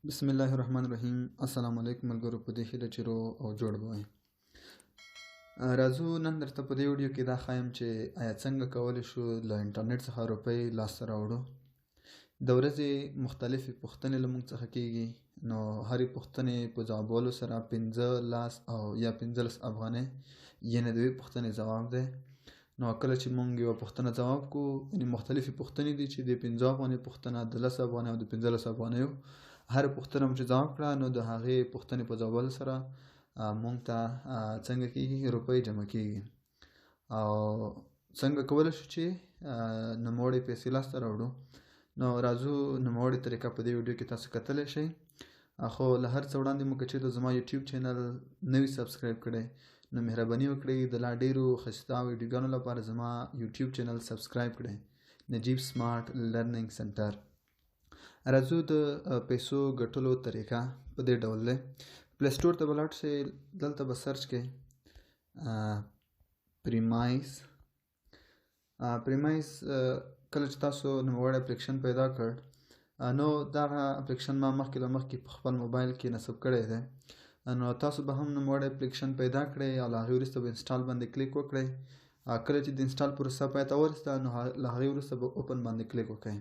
بسم الله الرحمن الرحیم. السلام علیکم ملګرو، په دې هیله چې روغ او جوړ به وئ. راځو نن درته په دې ویډیو کې دا ښایم چې آیا څنګه کولی شو له انټرنېټ څخه روپۍ لاسته راوړو. د ورځې مختلفې پوښتنې له موږ څخه کیږي، نو هرې پوښتنې په ځوابولو سره 15 او یا 15 افغانۍ یعنې د یوې پوښتنې ځواب دی. نو کله چې موږ یوه پوښتنه ځواب کوو، یعنې مختلفې پوښتنې دي چې د 15 افغانۍ پوښتنه، د 10 افغانۍ او د 15 افغانیو هر پوښتنه مو چې ځواب کړه، نو د هغې پوښتنې په ځوابولو سره موږ ته څنګه کیږي، روپۍ جمع کیږي. او څنګه کولی شو چې نوموړې پیسې لاسته راوړو. نو راځو نوموړې طریقه په دې ویډیو کې تاسو کتلی شئ. خو له هر څه وړاندې مو که چېرته زما یوټیوب چینل نه وي سبسکرایب کړی، نو مهرباني وکړئ د لا ډېرو ښایسته ویډیوګانو لپاره زما یوټیوب چینل سبسکرایب کړئ، نجیب سمارټ لرنینګ سنټر. راځو د پیسو ګټلو طریقه په دې ډول دی. پلی سټور ته به لاړ شئ، دلته به سرچ کړئ پریمایز. کله چې تاسو نوموړی اپلیکیشن پیدا کړ، نو دغه اپلیکیشن ما مخکې له مخکې په خپل موبایل کې نصب کړی دی. نو تاسو به هم نوموړی اپلیکیشن پیدا کړئ او له هغې وروسته به انسټال باندې کلیک وکړئ. کله چې د انسټال پروسه پای ته ورسېده، نو له هغې وروسته به اوپن باندې کلیک وکړئ.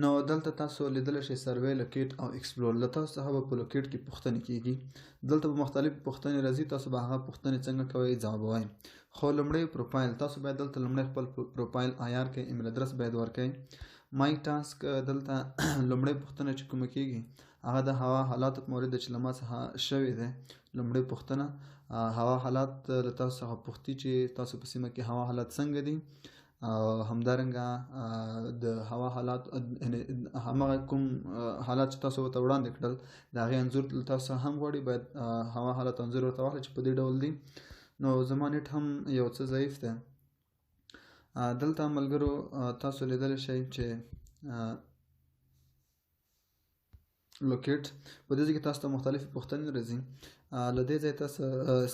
نو دلته تاسو لیدلی شئ سروې، لوکیټ او ایکسپلور. له تاسو څخه به په لوکیټ کې پوښتنې کیږي. دلته به مختلفې پوښتنې راځي، تاسو به هغه پوښتنې څنګه کوئ ځوابوئ. خو لومړی پروفایل، تاسو باید دلته لومړی خپل پروفایل عیار کړئ، ایمیل ادرس باید ورکړئ. مای ټاسک دلته لومړی پوښتنه چې کومه کیږي هغه د هوا حالاتو په مورد چې له ما څخه شوې دی. لومړی پوښتنه هوا حالات له تاسو څخه پوښتي چې تاسو په سیمه کې هوا حالات څنګه دي، او همدارنګه د هوا حالات همغه کوم حالات چې تاسو ورته وړاندې کړل د هغې انځور له تاسو هم غواړي، باید هوا حالات انځور ورته واخلئ چې په دې ډول دي. نو زما نیټ هم یو څه ضعیف دی. دلته ملګرو تاسو لیدلی شئ چې لوکیټ په دې ځای کې تاسو ته مختلفې پوښتنې راځي. له دې ځای تاسو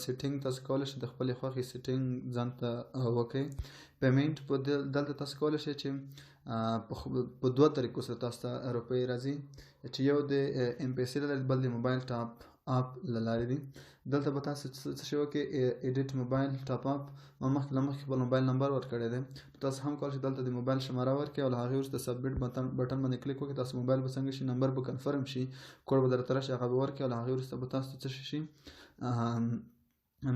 سیټینګ تاسو کولی شئ د خپلې خوښې سیټینګ ځان ته وکړئ. پیمنټ په دلته تاسو کولی شئ چې په دوه طریقو سره تاسو ته روپۍ راځي، چې یو د ام پیسې له لارې، بل د موبایل ټاپ اپ له لارې دي. دلته به تاسو څه شی وکړئ، ایډیټ موبایل ټاپ اپ. ما مخکې له مخکې خپل موبایل نمبر ورکړی دی. تاسو هم کولی شئ دلته د موبایل شماره ورکړئ او له هغې وروسته سبمیټ بټن باندې کلیک وکړئ. تاسو موبایل به څنګه شي، نمبر به کنفرم شي، کوډ به درته راشي، هغه به ورکړئ او له هغې وروسته به تاسو ته څه شي،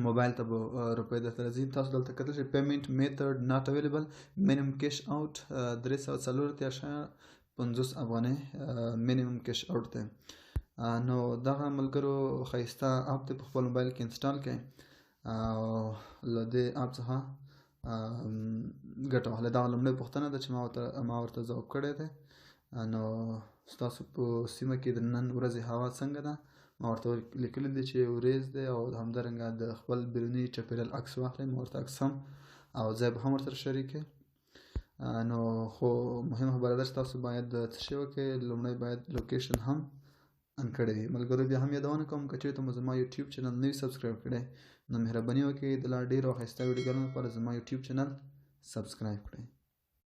موبایل ته به روپۍ درته راځي. تاسو دلته کتلی شئ پیمنټ میتھډ ناٹ اویلیبل، مینیمم کیش آوټ 340.50 افغانۍ مینیمم کیش آوټ دی. نو دغه ملګرو ښایسته اپ دی، په خپل موبایل کې انسټال کړئ او له دې اپ څخه ګټه واخلئ. دغه لومړۍ پوښتنه ده چې ما ورته ځواب کړی دی. نو ستاسو په سیمه کې د نن ورځې هوا څنګه ده؟ ما ورته لیکلی دی چې وریځ دی، او همدارنګه د خپل بیروني چاپېریال عکس واخلئ. ما ورته عکس هم او ځای به هم ورسره شریک کړئ. نو خو مهمه خبره ده چې تاسو باید څه شی وکړئ، لومړی باید لوکیشن هم ان کړی وي. ملګرو بیا هم یادونه کوم که چېرته مو زما یوټیوب چینل نه وي سبسکرایب کړی، نو مهرباني وکړئ د لا ډېرو ښایسته ویډیوګانو لپاره زما یوټیوب چینل سبسکرایب کړئ.